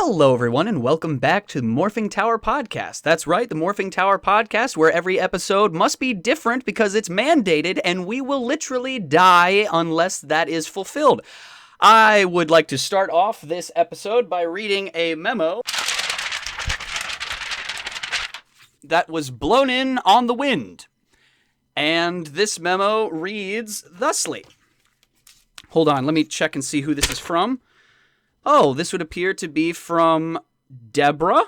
Hello, everyone, and welcome back to the Morphing Tower Podcast. That's right, the Morphing Tower Podcast, where every episode must be different because it's mandated, and we will literally die unless that is fulfilled. I would like to start off this episode by reading a memo that was blown in on the wind. And this memo reads thusly. Hold on, let me check and see who this is from. Oh, this would appear to be from Deborah,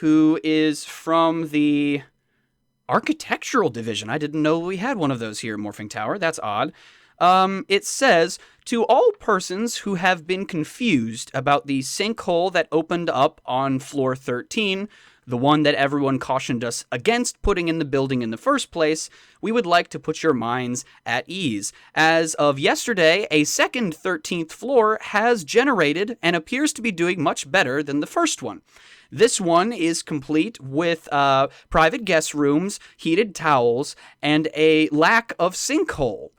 who is from the architectural division. I didn't know we had one of those here at Morphing Tower. That's odd. It says, to all persons who have been confused about the sinkhole that opened up on floor 13, the one that everyone cautioned us against putting in the building in the first place, we would like to put your minds at ease. As of yesterday, a second 13th floor has generated and appears to be doing much better than the first one. This one is complete with private guest rooms, heated towels, and a lack of sinkhole.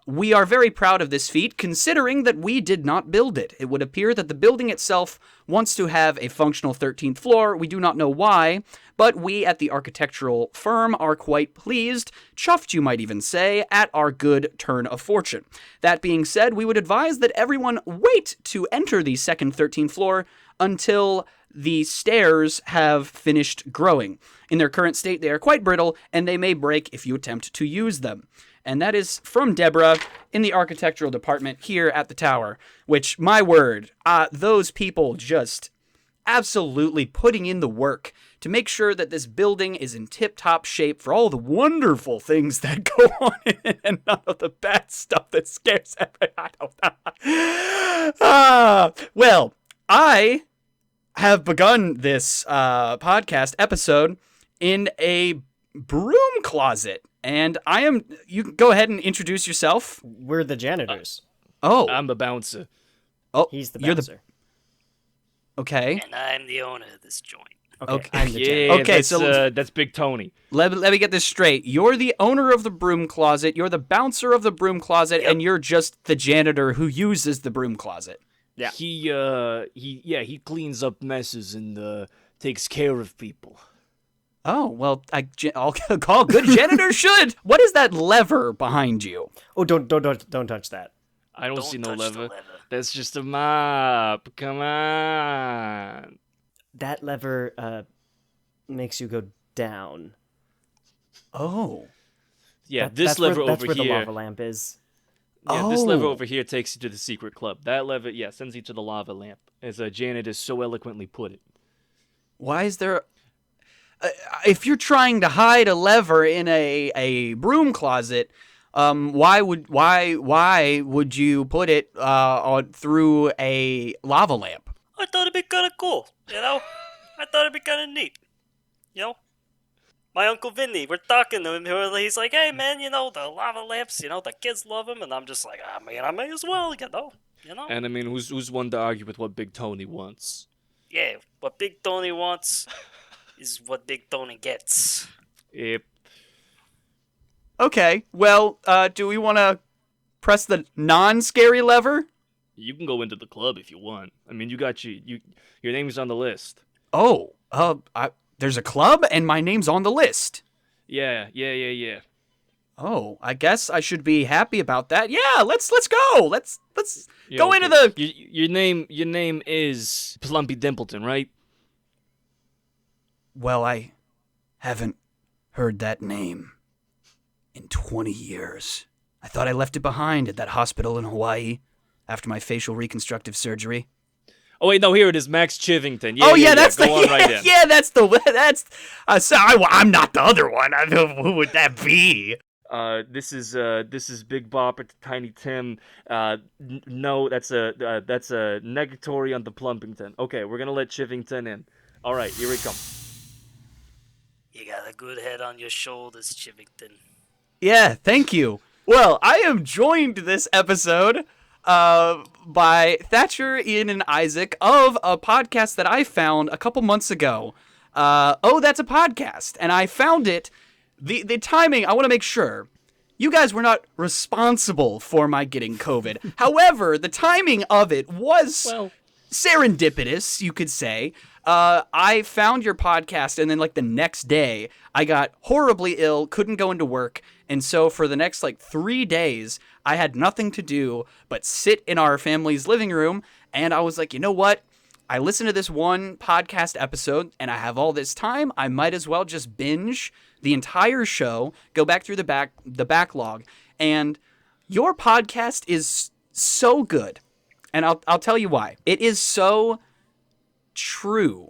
We are very proud of this feat, considering that we did not build it. It would appear that the building itself wants to have a functional 13th floor. We do not know why, but we at the architectural firm are quite pleased, chuffed you might even say, at our good turn of fortune. That being said, we would advise that everyone wait to enter the second 13th floor until the stairs have finished growing. In their current state, they are quite brittle, and they may break if you attempt to use them. And that is from Deborah in the architectural department here at the tower, which, my word, those people just absolutely putting in the work to make sure that this building is in tip-top shape for all the wonderful things that go on in it and none of the bad stuff that scares everybody. Well, I have begun this podcast episode in a broom closet. And you can go ahead and introduce yourself. We're the janitors. I'm the bouncer. Oh, He's the bouncer. Okay. And I'm the owner of this joint. Okay. I'm the Yeah, janitor. Okay, so that's Big Tony. Let me get this straight. You're the owner of the broom closet, you're the bouncer of the broom closet, Yep. and you're just the janitor who uses the broom closet. Yeah. He cleans up messes and takes care of people. Oh, well, I'll call good janitors should. What is that lever behind you? Oh, don't touch that. I don't see no touch the lever. That's just a mop. Come on. That lever makes you go down. Oh. Yeah, That- this that's lever where, that's over where the here. lava lamp is. Yeah, this lever Oh. over here takes you to the secret club. That lever, sends you to the lava lamp, as Janet so eloquently put it. Why is there... if you're trying to hide a lever in a broom closet, why would you put it through a lava lamp? I thought it'd be kind of cool, you know? I thought it'd be kind of neat, you know? My Uncle Vinny, we're talking to him, he's like, hey man, you know, the lava lamps, you know, the kids love them, and I'm just like, I mean, I may as well, you know? And I mean, who's one to argue with what Big Tony wants? Yeah, what Big Tony wants is what Big Tony gets. Yep. Okay, well, do we want to press the non-scary lever? You can go into the club if you want. I mean, you got your name's on the list. Oh, there's a club and my name's on the list. Yeah. Oh, I guess I should be happy about that. Yeah, let's go. Let's go okay. into the... Your name is Plumpy Dimpleton, right? Well, I haven't heard that name in 20 years. I thought I left it behind at that hospital in Hawaii after my facial reconstructive surgery. Oh wait, no, here it is, Max Chivington. That's go the on right in. yeah, that's I'm not the other one. Who would that be? This is Big Bop at Tiny Tim. No, that's a negatory on the Plumpington. Okay, we're gonna let Chivington in. All right, here we come. You got a good head on your shoulders, Chivington. Yeah, thank you. Well, I am joined this episode by Thatcher, Ian, and Isaac of a podcast that I found a couple months ago. That's a podcast. And I found it. The timing, I want to make sure. You guys were not responsible for my getting COVID. However, the timing of it was serendipitous, you could say. I found your podcast, and then like the next day, I got horribly ill, couldn't go into work, and so for the next like 3 days, I had nothing to do but sit in our family's living room, and I was like, you know what? I listened to this one podcast episode, and I have all this time. I might as well just binge the entire show, go back through the backlog, and your podcast is so good. And I'll tell you why. It is so true,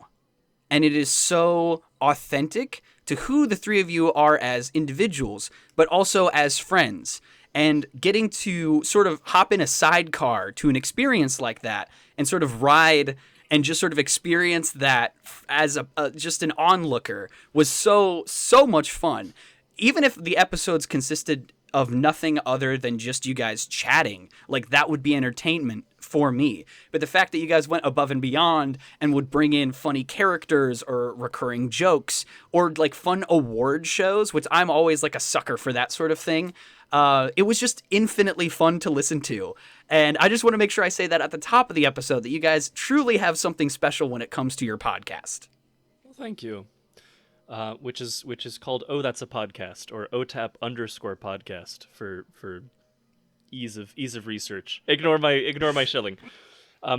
and it is so authentic to who the three of you are as individuals, but also as friends. And getting to sort of hop in a sidecar to an experience like that and sort of ride and just sort of experience that as just an onlooker was so much fun. Even if the episodes consisted of nothing other than just you guys chatting, like that would be entertainment for me. But the fact that you guys went above and beyond and would bring in funny characters or recurring jokes or like fun award shows, which I'm always like a sucker for that sort of thing. It was just infinitely fun to listen to. And I just want to make sure I say that at the top of the episode, that you guys truly have something special when it comes to your podcast. Well, thank you. Which is called Oh That's a Podcast, or OTAP _podcast for ease of research. Ignore my shilling.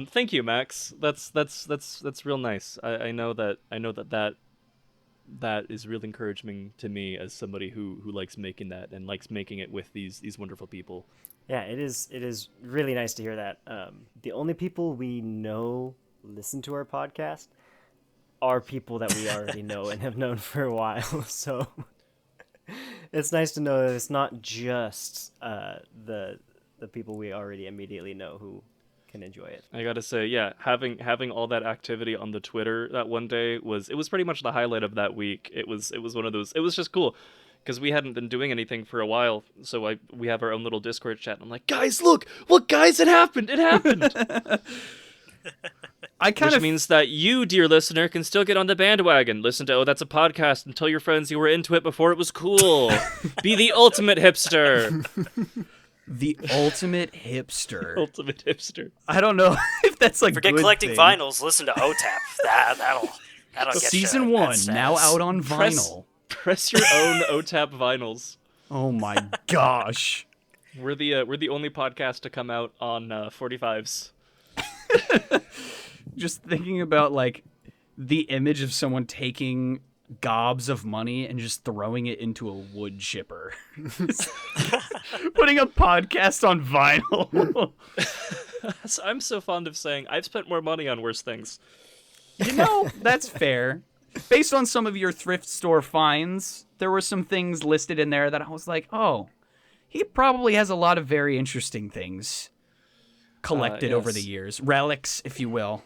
Thank you, Max. That's real nice. I know that is real encouraging to me as somebody who likes making that and likes making it with these wonderful people. Yeah, it is really nice to hear that. The only people we know listen to our podcast are people that we already know and have known for a while. So it's nice to know that it's not just the people we already immediately know who can enjoy it. I gotta say, yeah, having all that activity on the Twitter that one day was pretty much the highlight of that week. It was one of those. It was just cool because we hadn't been doing anything for a while, so we have our own little Discord chat. And I'm like, guys, look, guys, it happened. Which means that you, dear listener, can still get on the bandwagon. Listen to Oh That's a Podcast and tell your friends you were into it before it was cool. Be the ultimate hipster. The ultimate hipster. Ultimate hipster. I don't know if that's like Forget good collecting thing. vinyls. Listen to OTAP. That'll get Season you 1 now out on vinyl. Press your own OTAP vinyls. Oh my gosh. We're the only podcast to come out on 45s. Just thinking about like the image of someone taking gobs of money and just throwing it into a wood chipper. Putting a podcast on vinyl. I'm so fond of saying I've spent more money on worse things. You know, that's fair. Based on some of your thrift store finds, there were some things listed in there that I was like, oh, he probably has a lot of very interesting things collected over the years. Relics, if you will.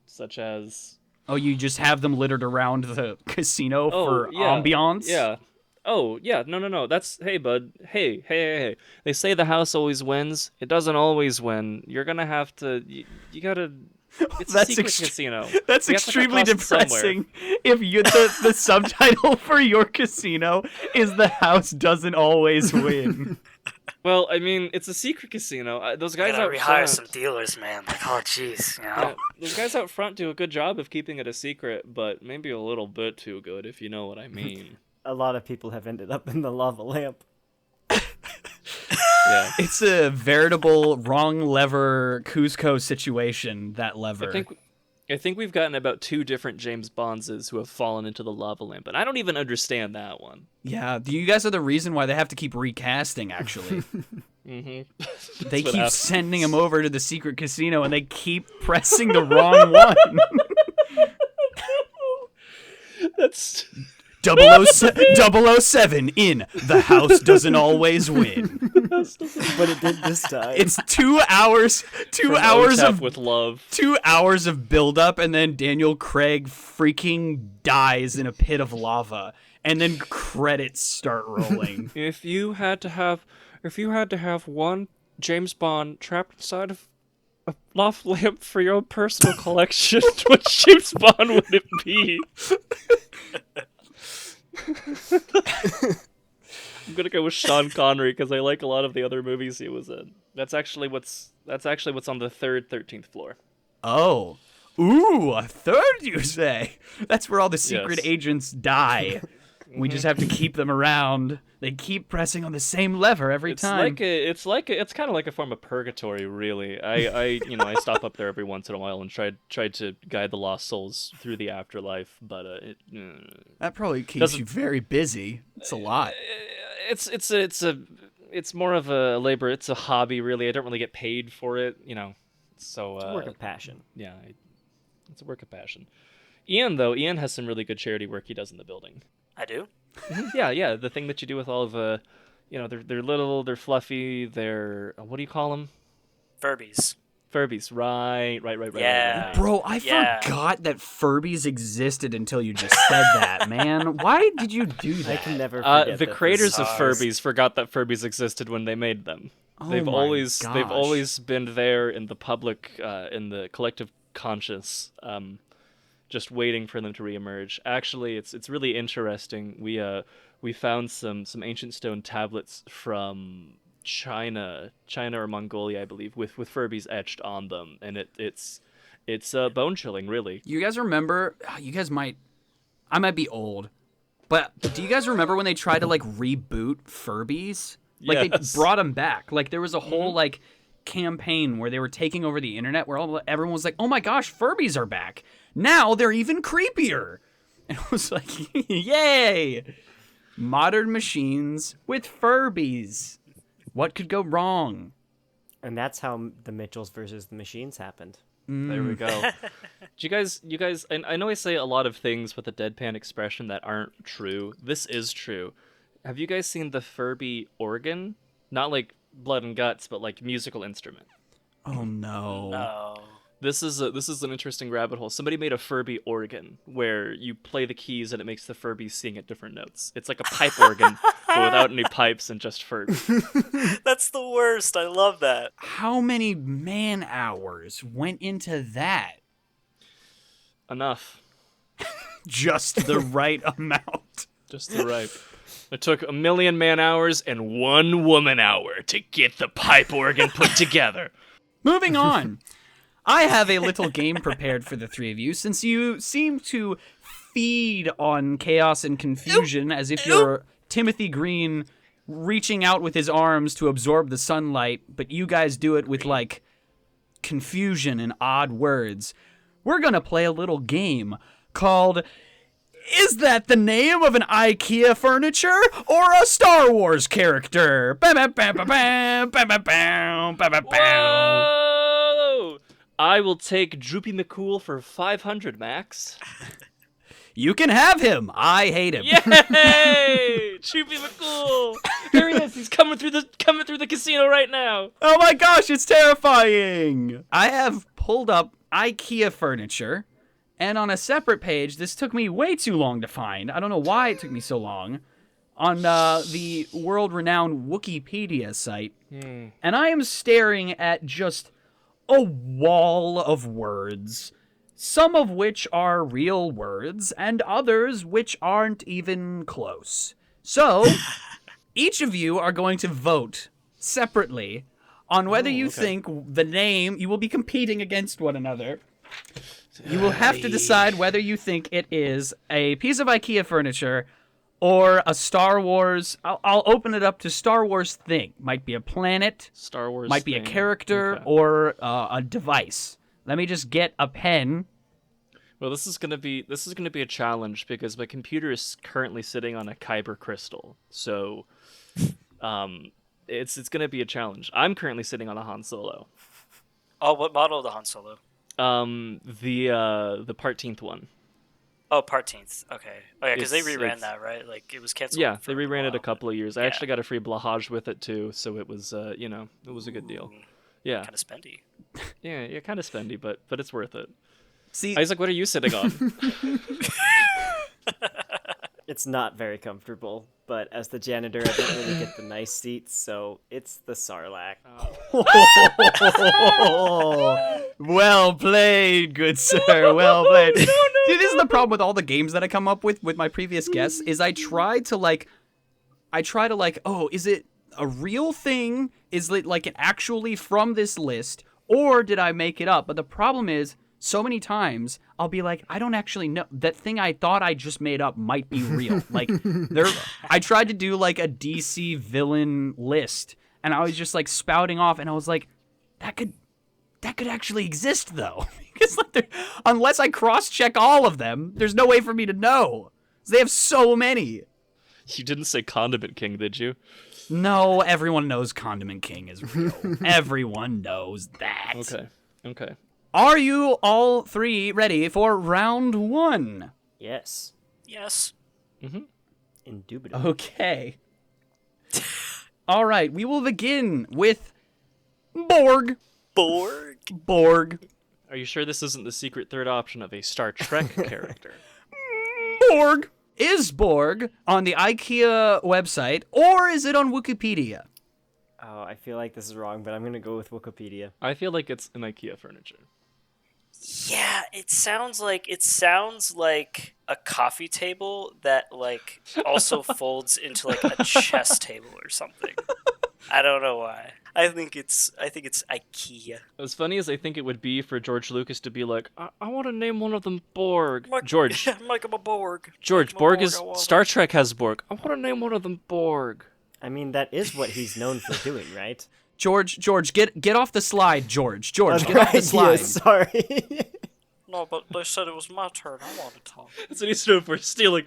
Such as... Oh, you just have them littered around the casino for ambiance? Yeah. Oh, yeah. No. That's... Hey, bud. Hey. They say the house always wins. It doesn't always win. You're gonna have to... You gotta... It's a secret casino. That's extremely depressing. If the subtitle for your casino is "The House Doesn't Always Win." Well, I mean, it's a secret casino. Those guys out rehire front, some dealers, man. Like, oh, jeez, you know. those guys out front do a good job of keeping it a secret, but maybe a little bit too good, if you know what I mean. A lot of people have ended up in the lava lamp. Yeah, it's a veritable wrong lever Cusco situation. That lever. I think we've gotten about 2 different James Bondses who have fallen into the lava lamp, and I don't even understand that one. Yeah, you guys are the reason why they have to keep recasting, actually. Mm-hmm. They keep sending them over to the secret casino, and they keep pressing the wrong one. That's... 007 in The House Doesn't Always Win. But it did this time. It's 2 hours. 2 hours OTAP of with love. 2 hours of build-up, and then Daniel Craig freaking dies in a pit of lava, and then credits start rolling. If you had to have one James Bond trapped inside of a lava lamp for your own personal collection, what James Bond would it be? I'm gonna go with Sean Connery because I like a lot of the other movies he was in. That's actually what's on the 13th floor. Oh. Ooh, a third, you say? That's where all the secret Yes. agents die. We just have to keep them around. They keep pressing on the same lever every time. It's kind of like a form of purgatory, really. I stop up there every once in a while and try to guide the lost souls through the afterlife, but That probably keeps Doesn't- you very busy. It's a lot. it's more of a labor. It's a hobby, really. I don't really get paid for it, So It's a work of passion. yeah, it's a work of passion. Ian has some really good charity work he does in the building. I do. Yeah, the thing that you do with all of they're little, they're fluffy, they're what do you call them? Furbies. Furbies, right. Yeah. Bro, I Yeah. forgot that Furbies existed until you just said that, man. Why did you do I that? can never forget The that creators this of is- Furbies forgot that Furbies existed when they made them. Oh they've my always gosh. been there in the public, in the collective conscious, just waiting for them to reemerge. Actually, it's really interesting. We found some ancient stone tablets from China or Mongolia, I believe, with Furbies etched on them, and it's bone chilling, really. You guys remember? I might be old, but do you guys remember when they tried to like reboot Furbies? Like Yes. they brought them back. Like there was a whole like campaign where they were taking over the internet, where everyone was like, "Oh my gosh, Furbies are back! Now they're even creepier." And it was like, "Yay! Modern machines with Furbies. What could go wrong?" And that's how the Mitchells versus the Machines happened. There we go. Do you guys, and I know I say a lot of things with a deadpan expression that aren't true. This is true. Have you guys seen the Furby organ? Not like blood and guts, but like musical instrument. Oh no. No. This is an interesting rabbit hole. Somebody made a Furby organ where you play the keys and it makes the Furby sing at different notes. It's like a pipe organ, but without any pipes and just Furby. That's the worst. I love that. How many man hours went into that? Enough. Just the right amount. Just the right. It took 1,000,000 man hours and 1 woman hour to get the pipe organ put together. Moving on. I have a little game prepared for the three of you, since you seem to feed on chaos and confusion as if you're Timothy Green reaching out with his arms to absorb the sunlight, but you guys do it with, like, confusion and odd words. We're gonna play a little game called Is That the Name of an IKEA Furniture or a Star Wars Character? Bam, bam, bam, bam, bam, bam, bam, bam, bam, bam, bam. Whoa! I will take Droopy McCool for 500, Max. You can have him. I hate him. Yay! Droopy McCool. Here he is. He's coming through the casino right now. Oh my gosh, it's terrifying. I have pulled up IKEA furniture, and on a separate page, this took me way too long to find. I don't know why it took me so long. On the world-renowned Wikipedia site, and I am staring at just a wall of words, some of which are real words, and others which aren't even close. So, each of you are going to vote separately on whether you think the name, you will be competing against one another. You will have to decide whether you think it is a piece of IKEA furniture or a Star Wars. I'll open it up to Star Wars thing. Might be a planet, Star Wars might be a thing. character, Okay. or a device. Let me just get a pen. Well, this is gonna be a challenge because my computer is currently sitting on a Kyber crystal, so it's gonna be a challenge. I'm currently sitting on a Han Solo, Oh, what model of the Han Solo? the Parteenth one. Oh, Parteenth. Okay. Oh yeah, because they It's- reran it's- that, right? Like it was canceled. Yeah, for they reran it a while, couple of years. I yeah. actually got a free blahage with it too, so it was it was a good deal. Yeah, Kind of spendy. yeah, kind of spendy, but it's worth it. See, Isaac, what are you sitting on? It's not very comfortable, but as the janitor, I don't really get the nice seats, so it's the Sarlacc. well played, good sir. Well played. See, this is the problem with all the games that I come up with my previous guests is I try to like, oh, is it a real thing? Is it like actually from this list? or did I make it up? But the problem is, so many times I'll be like, I don't actually know. That thing I thought I just made up might be real. Like, I tried to do like a DC villain list, and I was just like spouting off, and I was like, that could actually exist though, because like, unless I cross-check all of them, there's no way for me to know. They have so many. You didn't say Condiment King, did you? No, everyone knows Condiment King is real. Everyone knows that. Okay. Are you all three ready for round one? Yes. Yes. Indubitably. Okay. All right, we will begin with Borg. Borg. Are you sure this isn't the secret third option of a Star Trek character? Borg. Is Borg on the IKEA website, or is it on Wikipedia? Oh, I feel like this is wrong, but I'm gonna go with Wikipedia. I feel like it's an IKEA furniture. Yeah, it sounds like a coffee table that like also folds into like a chess table or something. I don't know why. I think it's IKEA. As funny as I think it would be for George Lucas to be like, I want to name one of them Borg. Mike, George, Mike, I'm a Borg. George, I'm a Borg is I want Star Trek has Borg. I want to name one of them Borg. I mean, that is what he's known for doing, right? George, get off the slide, George, get off the slide. Sorry. No, but they said it was my turn. I want to talk. That's what he's known for, stealing.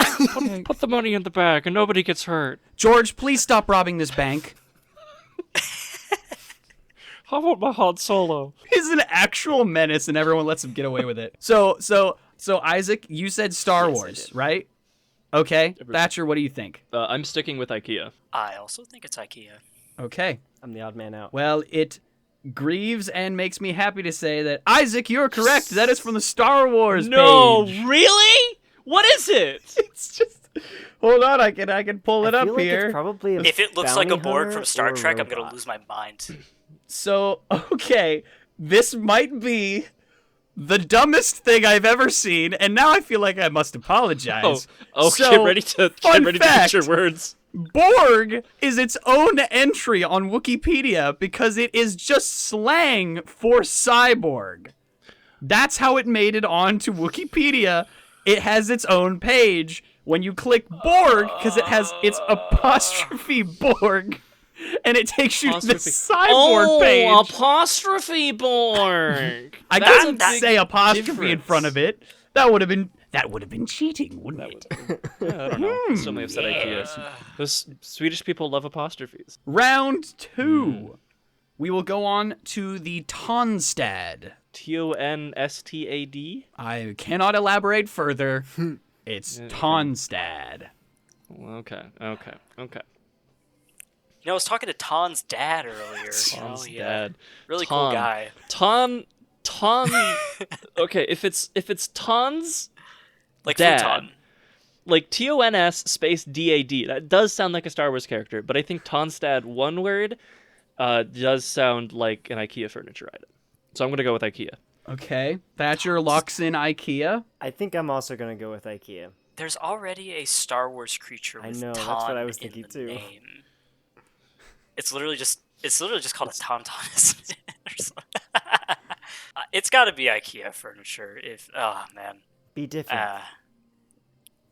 Put the money in the bag and nobody gets hurt. George, please stop robbing this bank. I want my Han Solo. He's an actual menace, and everyone lets him get away with it. So Isaac, you said Star Wars, right? Okay, Thatcher, what do you think? I'm sticking with IKEA. I also think it's IKEA. Okay. I'm the odd man out. Well, it grieves and makes me happy to say that Isaac, you're correct. That is from the Star Wars page. Really? What is it? It's just hold on, I can pull it I up feel like here. It's probably a If it looks like a bounty Borg hunter from Star or a Trek, I'm gonna robot. lose my mind. So, okay, this might be the dumbest thing I've ever seen, and now I feel like I must apologize. So, get ready to fun get fact, your words. Borg is its own entry on Wikipedia because it is just slang for cyborg. That's how it made it onto Wikipedia. It has its own page. When you click Borg, because it has its apostrophe Borg, and it takes you to the cyborg page. Apostrophe Borg. I That's couldn't a big say apostrophe in difference. front of it. That would have been cheating, wouldn't it? Yeah, I don't know. I still may have said IKEA. Those Swedish people love apostrophes. Round 2. We will go on to the Tonstad. Tonstad. I cannot elaborate further. It's Tonstad. Okay. You know, I was talking to Ton's dad earlier. Ton's Yeah. dad. Really Ton. cool guy. Ton. Okay, if it's Ton's Like dad, futon. like TONS space DAD. That does sound like a Star Wars character, but I think Tonstad, one word, does sound like an IKEA furniture item. So I'm gonna go with IKEA. Okay. Thatcher locks in IKEA. I think I'm also gonna go with IKEA. There's already a Star Wars creature with I know, Ton that's what I was in thinking the too. name. It's literally just called a tauntaun, isn't it? Or something. It's got to be IKEA furniture. Oh man, Be different.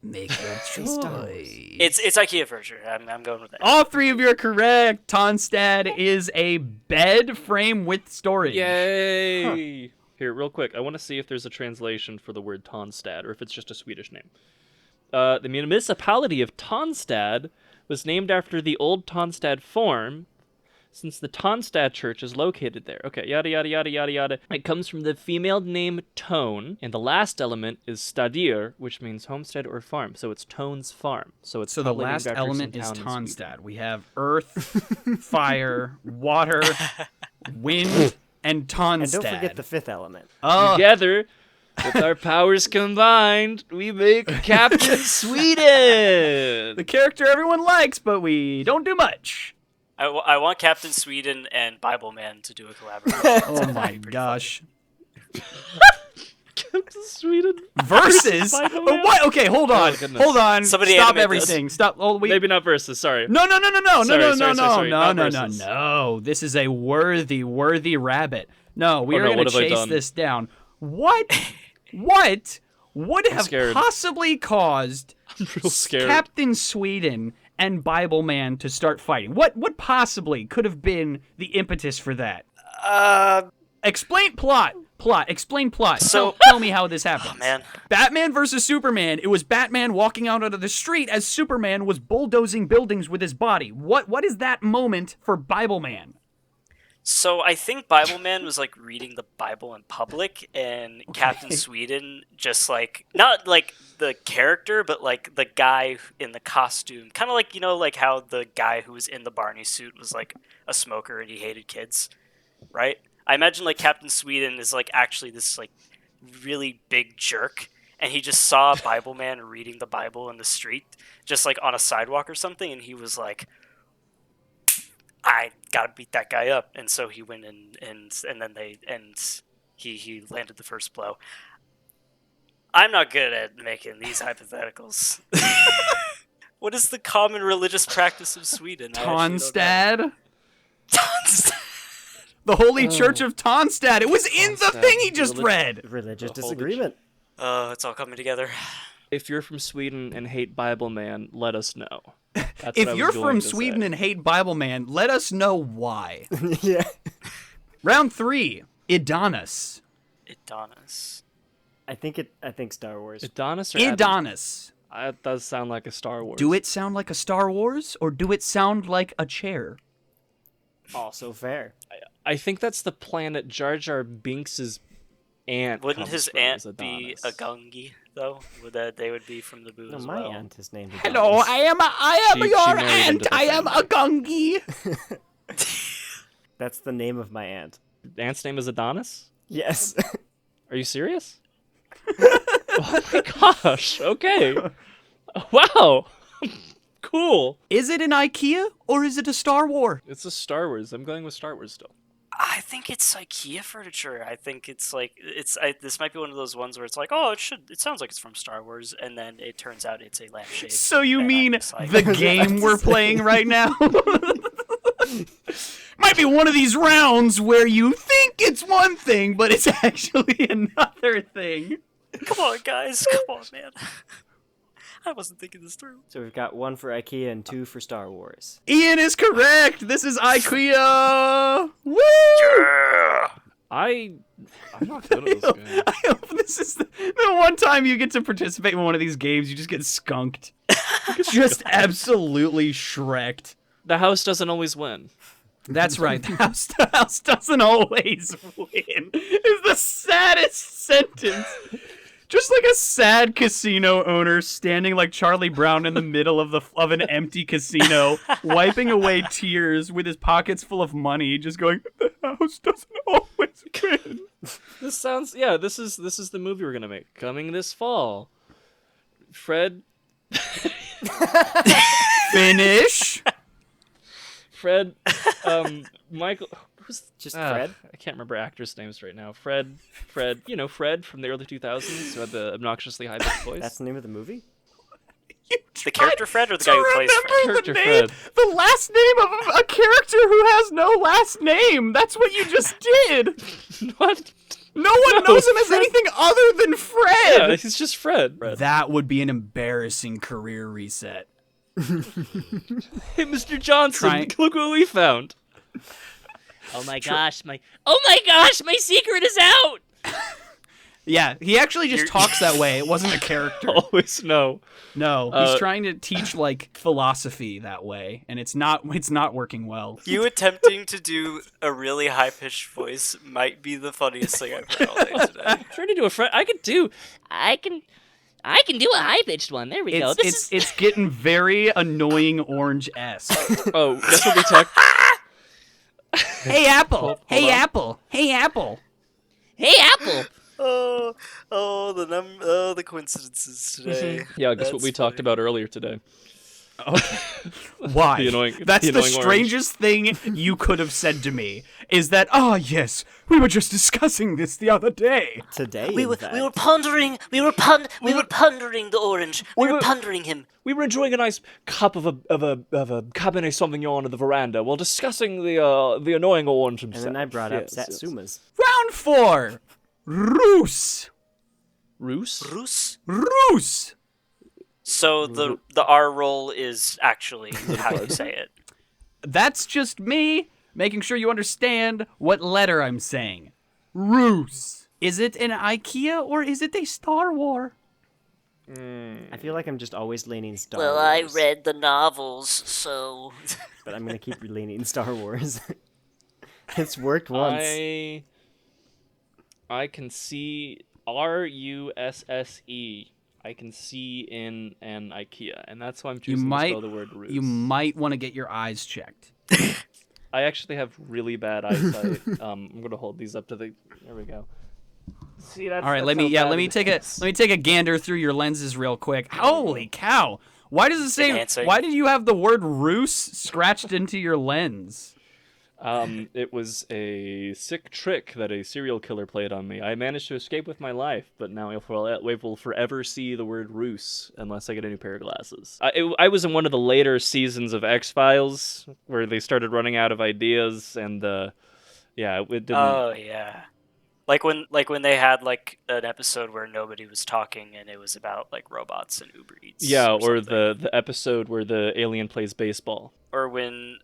Make your Star choice. it's IKEA furniture. I'm going with that. All three of you are correct. Tonstad is a bed frame with storage. Yay! Here, real quick, I want to see if there's a translation for the word Tonstad, or if it's just a Swedish name. The municipality of Tonstad was named after the old Tonstad form, since the Tonstad church is located there. Okay, yada yada yada yada yada. It comes from the female name Tone, and the last element is stadir, which means homestead or farm. So it's Tone's farm. So So the probably named last after some element is town in Sweden. Tonstad. We have earth, fire, water, wind, and Tonstad. And don't forget the fifth element. Together, with our powers combined, we make Captain Sweden. the character everyone likes, but we don't do much. I want Captain Sweden and Bible Man to do a collaboration. Oh my gosh. Captain Sweden. Versus? Bible Oh, Man? what? Okay, hold on. goodness. Hold on. Somebody Stop animate everything. Stop. Oh, wait. Maybe not versus. Sorry. No. Sorry, No. sorry, No. not No. versus. No. This is a worthy rabbit. No, we Oh, are no, going what to have I chase done? this down. What would have scared. possibly caused I'm real scared. Captain Sweden and Bible Man to start fighting? What possibly could have been the impetus for that? Explain plot. Explain plot. So- Tell me how this happens. Oh, man. Batman versus Superman. It was Batman walking out onto the street as Superman was bulldozing buildings with his body. What is that moment for Bible Man? So I think Bible Man was like reading the Bible in public, and Captain Sweden just like not like the character, but like the guy in the costume, kind of like like how the guy who was in the Barney suit was like a smoker and he hated kids, right? I imagine like Captain Sweden is like actually this like really big jerk, and he just saw Bible Man reading the Bible in the street, just like on a sidewalk or something, and he was like, I gotta beat that guy up, and so he went and then he landed the first blow. I'm not good at making these hypotheticals. What is the common religious practice of Sweden? Tonstad? Tonstad. The Holy Church of Tonstad. It was in the Tonstad. thing he just read. Religious The whole disagreement. It's all coming together. If you're from Sweden and hate Bible Man, let us know. That's what I If was you're going from to Sweden say. and hate Bible Man, let us know why. Yeah. Round 3. Adonis. Adonis. I think Star Wars. Adonis or Adonis. That does sound like a Star Wars. Do it sound like a Star Wars, or do it sound like a chair? Also fair. I think that's the planet Jar Jar Binks's aunt. Wouldn't comes his from, aunt is be Adonis. a Gungi though? Would that they would be from the Boo No, as my well? aunt is named. Hello, Adonis. I am She your married aunt. into the I am a gungi. That's the name of my aunt. Aunt's name is Adonis? Yes. Are you serious? Oh my gosh. Okay. Wow. Cool. Is it an IKEA or is it a Star Wars? It's a Star Wars. I'm going with Star Wars still. I think it's IKEA furniture. I think it's like this might be one of those ones where it's like, oh, it sounds like it's from Star Wars, and then it turns out it's a lampshade. So you And I'm mean just like, the game we're playing right now? Might be one of these rounds where you think it's one thing, but it's actually another thing. come on, guys, come on, man. I wasn't thinking this through. So we've got 1 for IKEA and 2 for Star Wars. Ian is correct. This is IKEA. Woo! I'm not good at this game. I hope this is the one time you get to participate in one of these games. You just get skunked. Just absolutely shreked. The house doesn't always win. That's right. The house doesn't always win. Is the saddest sentence. Just like a sad casino owner standing like Charlie Brown in the middle of an empty casino, wiping away tears with his pockets full of money, just going, "The house doesn't always win." This sounds this is the movie we're gonna make. Coming this fall. Fred Finish. Michael who's Just Fred? I can't remember actors' names right now. Fred, Fred from the early 2000s who had the obnoxiously high pitched voice. That's the name of the movie? The character Fred or the guy who plays Fred? Character The name, Fred. the last name of a character who has no last name. That's what you just did. What? No one knows him as anything other than Fred. Yeah, he's just Fred. That would be an embarrassing career reset. Hey, Mr. Johnson, look what we found. Oh my gosh, my secret is out. Yeah, he actually just talks that way. It wasn't a character. Always no. No, he's trying to teach like philosophy that way, and it's not working well. You attempting to do a really high-pitched voice might be the funniest thing I've heard all day today. I'm trying to do a Fred. I can do a high pitched one. There we go. It's getting very annoying orange-esque. Oh, guess what we talked. Hey Apple! Hold Hey on. Apple! Hey Apple! Hey Apple. The coincidences today. Yeah, guess what That's we talked funny. about earlier today. Why? The annoying- That's the the annoying orange. strangest thing you could have said to me. Is that? Ah, yes, we were just discussing this the other day. Today, We in were fact. pondering the orange. We were pondering him. We were enjoying a nice cup of a Cabernet Sauvignon on the veranda while discussing the annoying orange And himself. then I brought up Yes, yes. Satsumas. Round 4. Roos. Roos? Roos. Roos. So the R roll is actually how you say it. That's just me making sure you understand what letter I'm saying. Roos. Is it an IKEA or is it a Star Wars? I feel like I'm just always leaning Star Well, Wars. I read the novels, so But I'm gonna keep leaning Star Wars. It's worked once. I can see RUSSE. I can see in an IKEA, and that's why I'm You choosing to might spell the word roos. you might want to get your eyes checked. I actually have really bad eyesight. I'm gonna hold these up to the. There we go. See, that's. All right, that's let how me bad take it a is. let me take a gander through your lenses real quick. Holy cow! Why does it say? Enhancing. Why did you have the word "roos" scratched into your lens? It was a sick trick that a serial killer played on me. I managed to escape with my life, but now I will forever see the word Roos unless I get a new pair of glasses. I was in one of the later seasons of X-Files where they started running out of ideas, and yeah, it didn't. oh yeah, like when they had like an episode where nobody was talking and it was about like robots and Uber Eats. Yeah, or something. the episode where the alien plays baseball. or when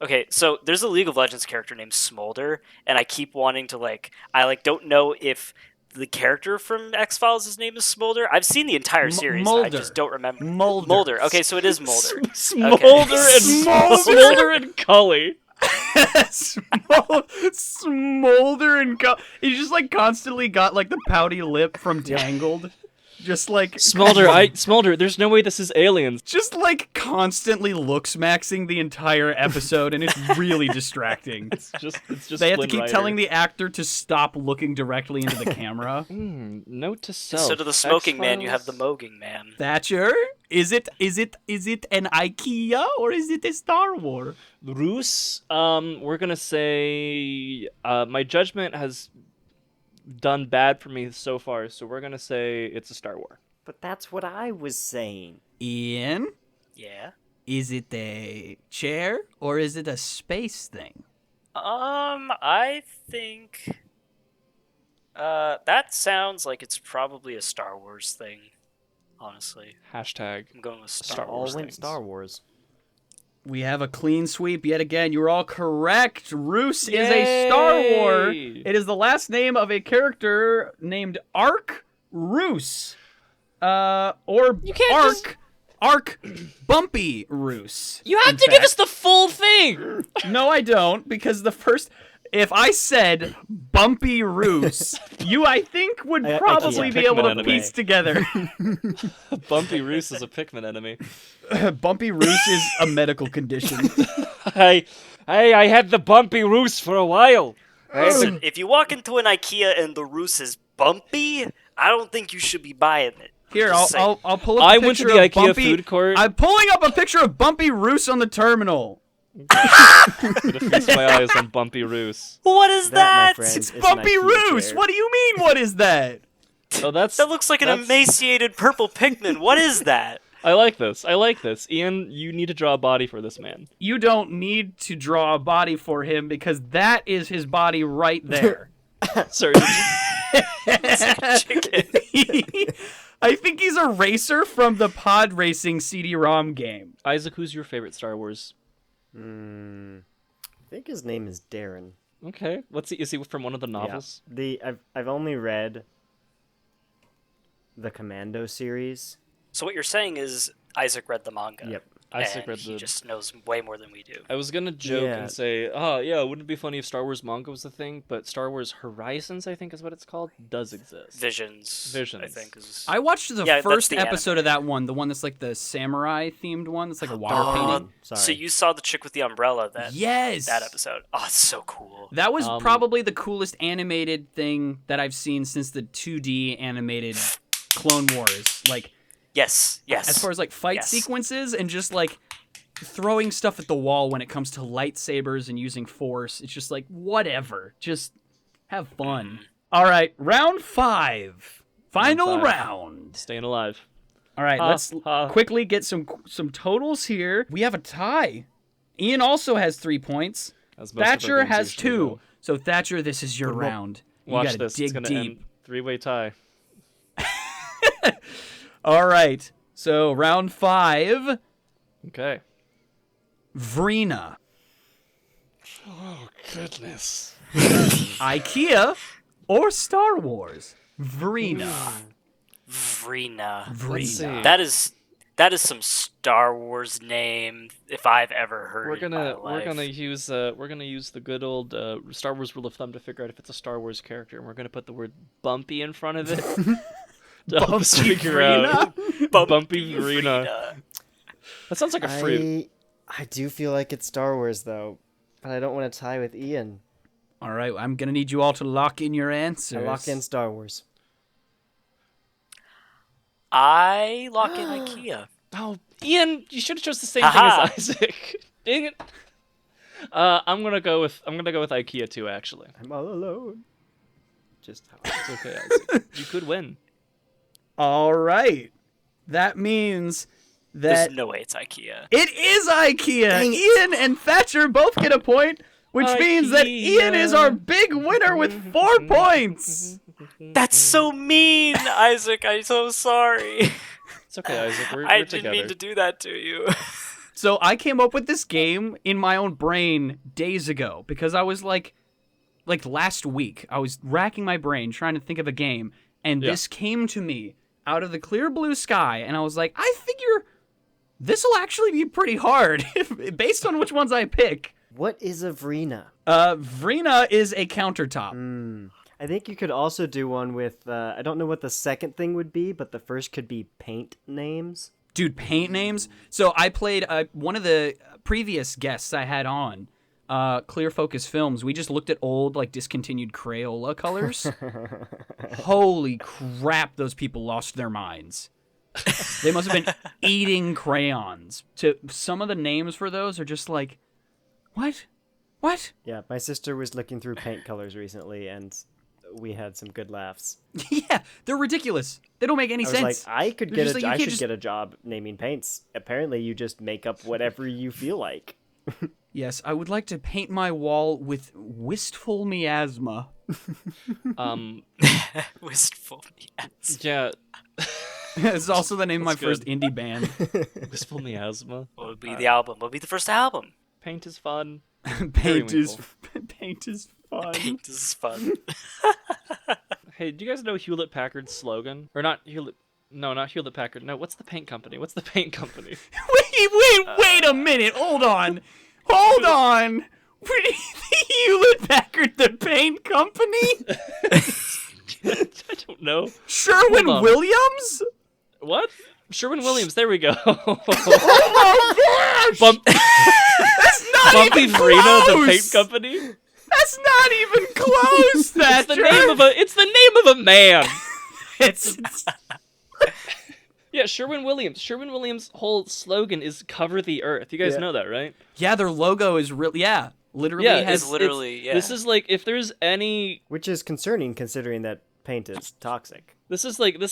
okay, so there's a League of Legends character named Smolder, and I keep wanting to I don't know if the character from X-Files' name is Smolder. I've seen the entire series. I Mulder. just don't remember. Mulder. Okay, so it is Mulder. Smolder Smolder. and Cully. Smolder and he just like constantly got like the pouty lip from Tangled. Just like Smolder, there's no way this is aliens. just like constantly looks maxing the entire episode, and it's really distracting. It's just They have to Flynn keep Rider. telling the actor to stop looking directly into the camera. Note to self. Instead of the smoking man, you have the X-Files. mogging man. Thatcher, is it an IKEA or is it a Star Wars? Roos, we're gonna say my judgment has done bad for me so far, so we're gonna say it's a Star Wars. But that's what I was saying. Ian, Yeah. is it a chair or is it a space thing? I think that sounds like it's probably a Star Wars thing. Honestly, Hashtag. I'm going with Star Star All Wars. went things. Star Wars. We have a clean sweep yet again. You were all correct. Roos is a Star Wars. Yay! It is the last name of a character named Ark Roos. Or You can't Ark Bumpy Roos. You have in to give fact. us the full thing. No, I don't, because if I said Bumpy Roos, you, I think, would I probably can't. be able to Pikmin piece together. Bumpy Roos is a Pikmin enemy. Bumpy Roos is a medical condition. I had the Bumpy Roos for a while. Listen, if you walk into an IKEA and the Roos is bumpy, I don't think you should be buying it. Here, Just saying. I'll pull up. I a went to picture the of IKEA Bumpy, food court. I'm pulling up a picture of Bumpy Roos on the terminal. I'm gonna feast my eyes on Bumpy Roos. What is That, my that? friend, It's is an Bumpy IKEA Roos. chair. What do you mean? What is that? Oh, that's That looks like an that's- emaciated purple Pikmin. What is that? I like this. Ian, you need to draw a body for this man. You don't need to draw a body for him because that is his body right there. Sorry. Chicken. I think he's a racer from the pod racing CD-ROM game. Isaac, who's your favorite Star Wars? I think his name is Darren. Okay. Is he from one of the novels? Yeah. I've only read the Commando series. So what you're saying is Isaac read the manga. Yep. Isaac and read he the. just knows way more than we do. I was gonna joke Yeah. and say, oh yeah, wouldn't it be funny if Star Wars manga was the thing? But Star Wars Horizons, I think is what it's called, does exist. Visions. I Visions. think is. I watched the Yeah, that's first the episode anime. of that one, the one that's like the samurai themed one. That's like a water Oh, painting. Sorry. So you saw the chick with the umbrella Yes. that episode. Oh, it's so cool. That was Um, probably the coolest animated thing that I've seen since the 2D animated Clone Wars. Like, Yes. as far as like fight Yes. sequences and just like throwing stuff at the wall when it comes to lightsabers and using force. It's just like whatever. Just have fun. All right, round 5. Final Round 5. round. Staying alive. All right, Ha, let's ha. quickly get some totals here. We have a tie. Ian also has 3 points. As most of our Thatcher games has usually 2. go. So Thatcher, this is your round. You Watch gotta this. dig It's gonna deep. end 3-way tie. All right. So round 5, Okay. Vrina. Oh goodness. IKEA or Star Wars? Vrina. Vrina. Let's see. Vrina. That is some Star Wars name if I've ever heard. We're in my gonna life. use the good old Star Wars rule of thumb to figure out if it's a Star Wars character, and we're gonna put the word Bumpy in front of it. To help us Bumpy figure out Bumpy Vrina. Vrina. That sounds like a fruit. I do feel like it's Star Wars though, but I don't want to tie with Ian. All right, I'm going to need you all to lock in your answers. I lock in Star Wars. I lock in IKEA. Oh, Ian, you should have chose the same Haha. thing as Isaac. Dang it. I'm gonna go with IKEA too. Actually, I'm all alone. Just it's okay, Isaac. You could win. All right. That means that There's no way it's IKEA. it is IKEA. Ian and Thatcher both get a point, which means that Ian is our big winner with 4 points. That's so mean, Isaac. I'm so sorry. It's okay, Isaac. We're I didn't together. mean to do that to you. So I came up with this game in my own brain days ago because I was like last week, I was racking my brain trying to think of a game, and this came to me out of the clear blue sky, and I was like, I figure this will actually be pretty hard based on which ones I pick. what is a Vrina? Vrina is a countertop. I think you could also do one with, I don't know what the second thing would be, but the first could be paint names. Dude, paint names. So I played one of the previous guests I had on, Clear Focus Films. We just looked at old, like, discontinued Crayola colors. Holy crap, those people lost their minds. They must have been eating crayons. Some of the names for those are just like, what? What? Yeah, my sister was looking through paint colors recently, and we had some good laughs. Yeah, they're ridiculous. They don't make any I was sense. like, I could They're get just like, you I can't should just- get a job naming paints. Apparently, you just make up whatever you feel like. Yes, I would like to paint my wall with wistful miasma. Wistful. Yes. Yeah. It's also the name of my That's first good. indie band. Wistful miasma. What would be the album? What would be the first album? Paint is fun. paint is Periwinkle. paint is fun. Paint is fun. Hey, do you guys know Hewlett Packard's slogan? Or not Hewlett? No, not Hewlett Packard. No, what's the paint company? What's the paint company? Wait a minute. Hold on. Hold on. Hewlett Packard, the paint company? I don't know. Sherwin Hold on. Williams? What? Sherwin-Williams. There we go. Oh my gosh! Bump- That's not Bumpy even Vrina, close! the paint company. That's not even close, It's Thatcher! the name of a. It's the name of a man. It's- Yeah, Sherwin-Williams. Sherwin-Williams' whole slogan is "Cover the Earth." You guys Yeah. know that, right? Yeah, their logo is real. Yeah, literally Yeah, has. It's literally, yeah. This is like if there's any. Which is concerning considering that paint is toxic. This is like the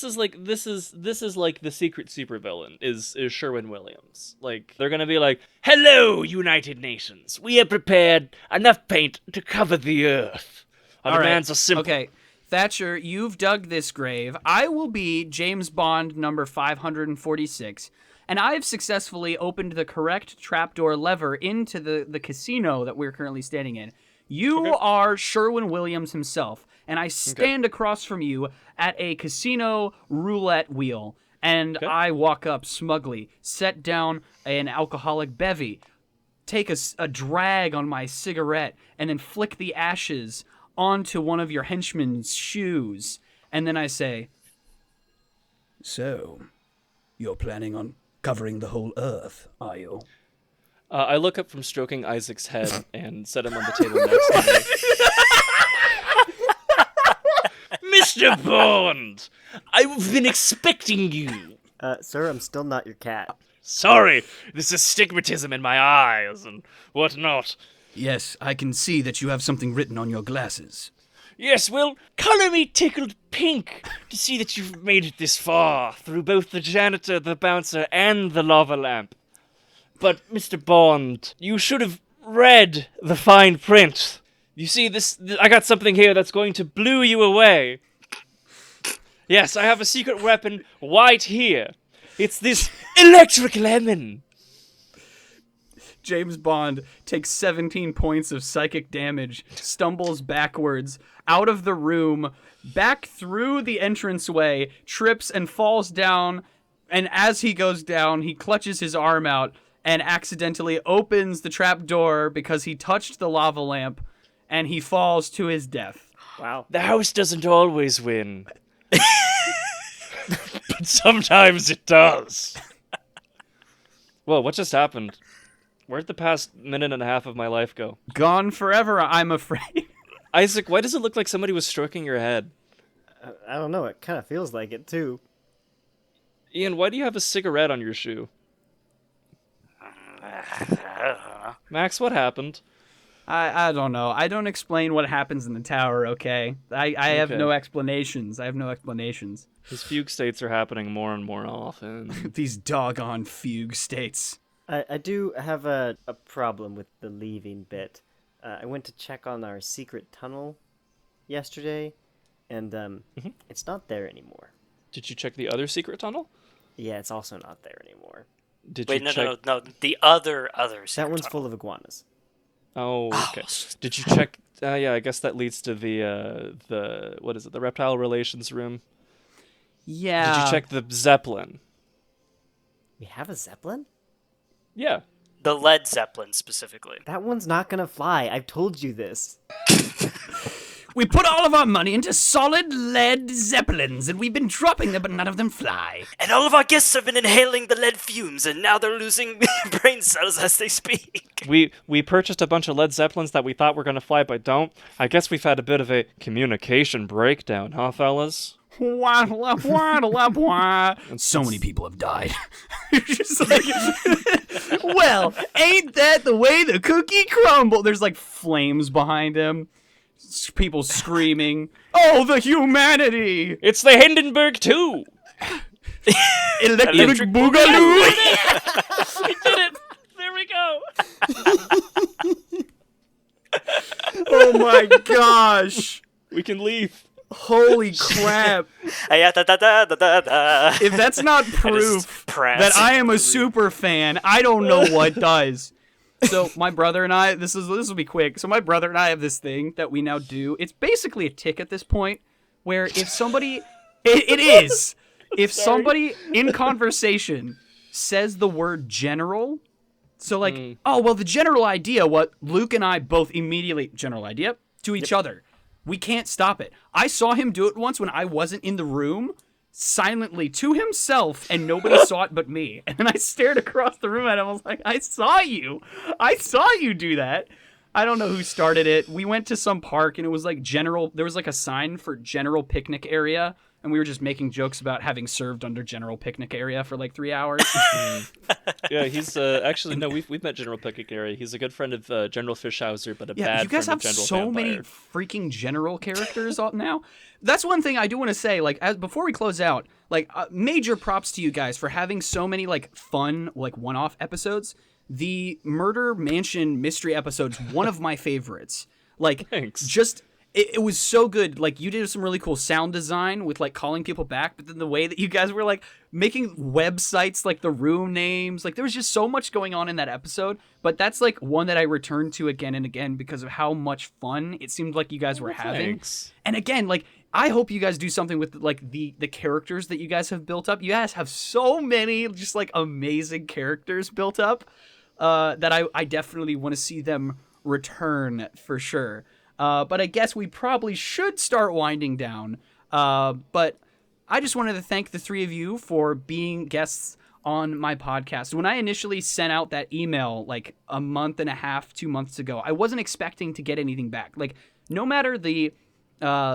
secret supervillain is Sherwin-Williams. Like they're gonna be like, "Hello, United Nations. We have prepared enough paint to cover the Earth. Our All right. demands are simple." Okay, Thatcher, you've dug this grave. I will be James Bond number 546, and I have successfully opened the correct trapdoor lever into the casino that we're currently standing in. You are Sherwin-Williams himself, and I stand across from you at a casino roulette wheel, and I walk up smugly, set down an alcoholic bevy, take a drag on my cigarette, and then flick the ashes onto one of your henchmen's shoes. And then I say, "So, you're planning on covering the whole Earth, are you?" I look up from stroking Isaac's head and set him on the table next to me. Mr. Bond, I've been expecting you. Sir, I'm still not your cat. Sorry, this astigmatism in my eyes and whatnot. Yes, I can see that you have something written on your glasses. Yes, well, color me tickled pink to see that you've made it this far through both the janitor, the bouncer, and the lava lamp. But, Mr. Bond, you should have read the fine print. You see, I got something here that's going to blow you away. Yes, I have a secret weapon right here. It's this electric lemon. James Bond takes 17 points of psychic damage, stumbles backwards, out of the room, back through the entranceway, trips and falls down, and as he goes down, he clutches his arm out and accidentally opens the trap door because he touched the lava lamp, and he falls to his death. Wow. The house doesn't always win. But sometimes it does. Whoa, what just happened? Where'd the past minute and a half of my life go? Gone forever, I'm afraid. Isaac, why does it look like somebody was stroking your head? I don't know. It kind of feels like it, too. Ian, why do you have a cigarette on your shoe? I don't know. Max, what happened? I don't know. I don't explain what happens in the tower, okay? I have Okay. no explanations. His fugue states are happening more and more often. These doggone fugue states. I do have a problem with the leaving bit. I went to check on our secret tunnel yesterday, and it's not there anymore. Did you check the other secret tunnel? Yeah, it's also not there anymore. Did Wait, you no, check... no. The other That secret one's tunnel. full of iguanas. Oh, okay. Did you check... yeah, I guess that leads to the what is it? The reptile relations room. Yeah. Did you check the Zeppelin? We have a Zeppelin? Yeah. The Led Zeppelin specifically. That one's not gonna fly. I've told you this. We put all of our money into solid lead zeppelins, and we've been dropping them, but none of them fly. And all of our guests have been inhaling the lead fumes, and now they're losing brain cells as they speak. We purchased a bunch of Led Zeppelins that we thought were going to fly, but don't. I guess we've had a bit of a communication breakdown, huh, fellas? So many people have died. Just like, well, ain't that the way the cookie crumbled? There's like flames behind him. People screaming, "Oh, the humanity!" It's the Hindenburg II! Electric boogaloo! We did it! There we go! Oh my gosh! We can leave. Holy crap! Da-da-da-da-da-da. If that's not I proof just pressed. that I am a super fan, I don't know what does. So my brother and I, this will be quick. So my brother and I have this thing that we now do. It's basically a tick at this point, where if somebody, it is, if somebody in conversation says the word general, so like, oh well, the general idea, what Luke and I both immediately general idea to each other. We can't stop it. I saw him do it once when I wasn't in the room, silently to himself, and nobody saw it but me. And then I stared across the room at him. I was like, I saw you do that. I don't know who started it. We went to some park and it was like general. There was like a sign for general picnic area. And we were just making jokes about having served under general picnic area for like 3 hours. Yeah, he's actually no. We've met General Picnic Area. He's a good friend of General Fishhauser, but a Yeah, bad you guys friend have of General so Vampire. many freaking general characters now. That's one thing I do want to say. Like, before we close out, like, major props to you guys for having so many like fun, like one-off episodes. The Murder Mansion mystery episode's one of my favorites. Like, Thanks. just. It was so good. Like, you did some really cool sound design with, like, calling people back, but then the way that you guys were, like, making websites, like, the room names, like, there was just so much going on in that episode, but that's, like, one that I returned to again and again because of how much fun it seemed like you guys were having. Thanks. And again, like, I hope you guys do something with, like, the characters that you guys have built up. You guys have so many just, like, amazing characters built up that I definitely want to see them return for sure. But I guess we probably should start winding down. But I just wanted to thank the three of you for being guests on my podcast. When I initially sent out that email like a month and a half, 2 months ago, I wasn't expecting to get anything back. Like, no matter the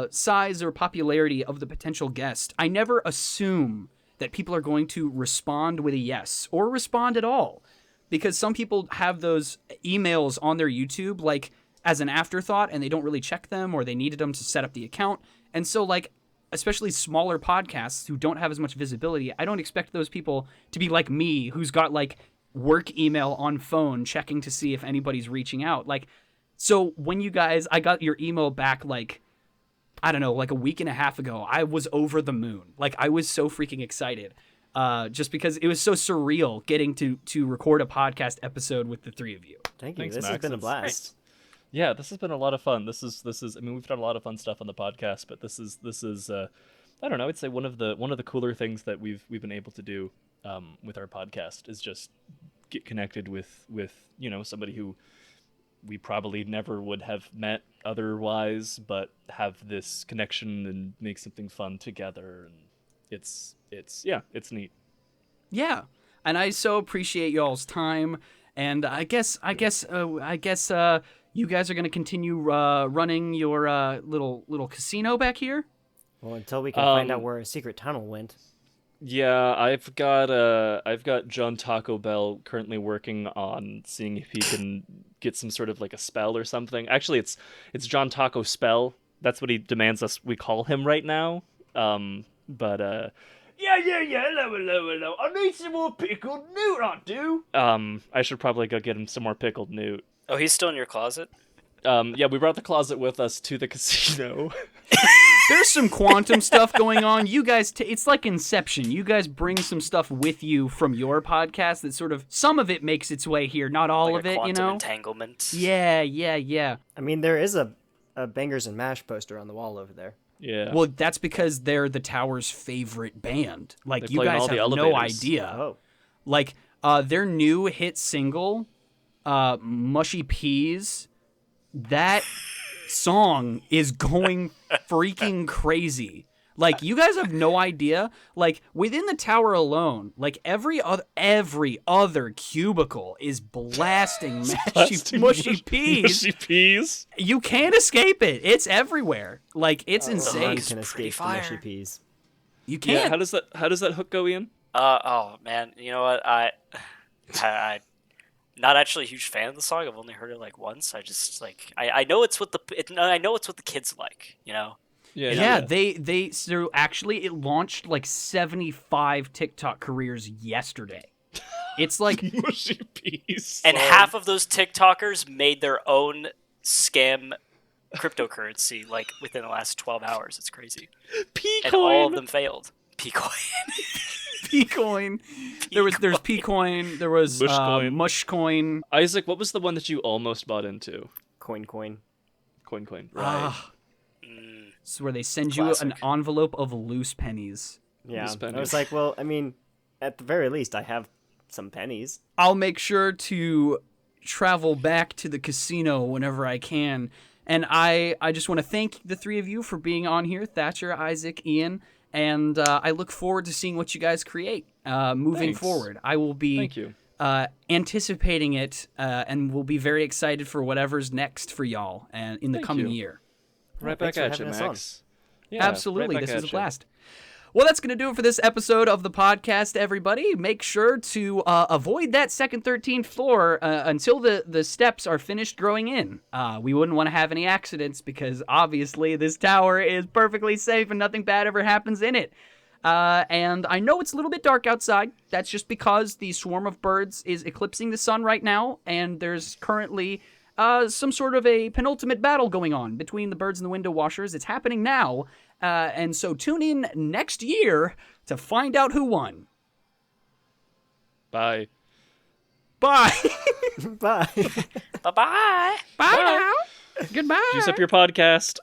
size or popularity of the potential guest, I never assume that people are going to respond with a yes or respond at all. Because some people have those emails on their YouTube, like, as an afterthought, and they don't really check them, or they needed them to set up the account. And so, like, especially smaller podcasts who don't have as much visibility, I don't expect those people to be like me, who's got, like, work email on phone checking to see if anybody's reaching out. Like, so when I got your email back, like, I don't know, like a week and a half ago, I was over the moon. Like, I was so freaking excited. Just because it was so surreal getting to record a podcast episode with the three of you. Thank you. Thanks, This Max. has been a It's blast. Yeah, this has been a lot of fun. This is. I mean, we've done a lot of fun stuff on the podcast, but this is. I don't know. I'd say one of the cooler things that we've been able to do with our podcast is just get connected with somebody who we probably never would have met otherwise, but have this connection and make something fun together, and it's neat. Yeah, and I so appreciate y'all's time, and I guess you guys are gonna continue running your little casino back here. Well, until we can find out where a secret tunnel went. Yeah, I've got John Taco Bell currently working on seeing if he can get some sort of like a spell or something. Actually, it's John Taco Spell. That's what he demands we call him right now. But yeah, hello. I need some more pickled newt, I do. I should probably go get him some more pickled newt. Oh, he's still in your closet? Yeah, we brought the closet with us to the casino. There's some quantum stuff going on. You guys, it's like Inception. You guys bring some stuff with you from your podcast that sort of, some of it makes its way here, not all Like of a it, you quantum know? entanglement. Yeah. I mean, there is a Bangers and Mash poster on the wall over there. Yeah. Well, that's because they're the Tower's favorite band. Like, They you play in guys all the have no elevators. idea. Oh. Like, their new hit single, Mushy Peas, that song is going freaking crazy. Like, you guys have no idea. Like, within the Tower alone, like, every other cubicle is blasting mushy peas. Mushy peas. You can't escape it. It's everywhere. Like, it's insane. You can escape the mushy peas. You Yeah. can't. How does that hook go, Ian? Oh man, you know what? I not actually a huge fan of the song. I've only heard it like once. I just like I know it's what the kids like. You know. Yeah, so actually it launched like 75 TikTok careers yesterday. It's like Mushy peas. And half of those TikTokers made their own scam cryptocurrency like within the last 12 hours. It's crazy. P-coin. And all of them failed. P-coin. P-coin. There's P-coin. There was Mushcoin. Mushcoin. Isaac, what was the one that you almost bought into? Coin. Coin. Right. It's where they send you an envelope of loose pennies. Yeah. Loose pennies. I was like, well, I mean, at the very least, I have some pennies. I'll make sure to travel back to the casino whenever I can. And I just want to thank the three of you for being on here, Thatcher, Isaac, Ian. And I look forward to seeing what you guys create moving Thanks. forward. I will be Thank you. anticipating it and will be very excited for whatever's next for y'all and in the Thank coming you. year. Right thanks back for at you, having us on. Max. Yeah, Absolutely. right back This was a at ya. blast. Well, that's going to do it for this episode of the podcast, everybody. Make sure to avoid that second 13th floor until the steps are finished growing in. We wouldn't want to have any accidents because obviously this tower is perfectly safe and nothing bad ever happens in it. And I know it's a little bit dark outside. That's just because the swarm of birds is eclipsing the sun right now, and there's currently some sort of a penultimate battle going on between the birds and the window washers. It's happening now, and so tune in next year to find out who won. Bye. Bye. Bye. Bye-bye. Bye now. Goodbye. Juice up your podcast.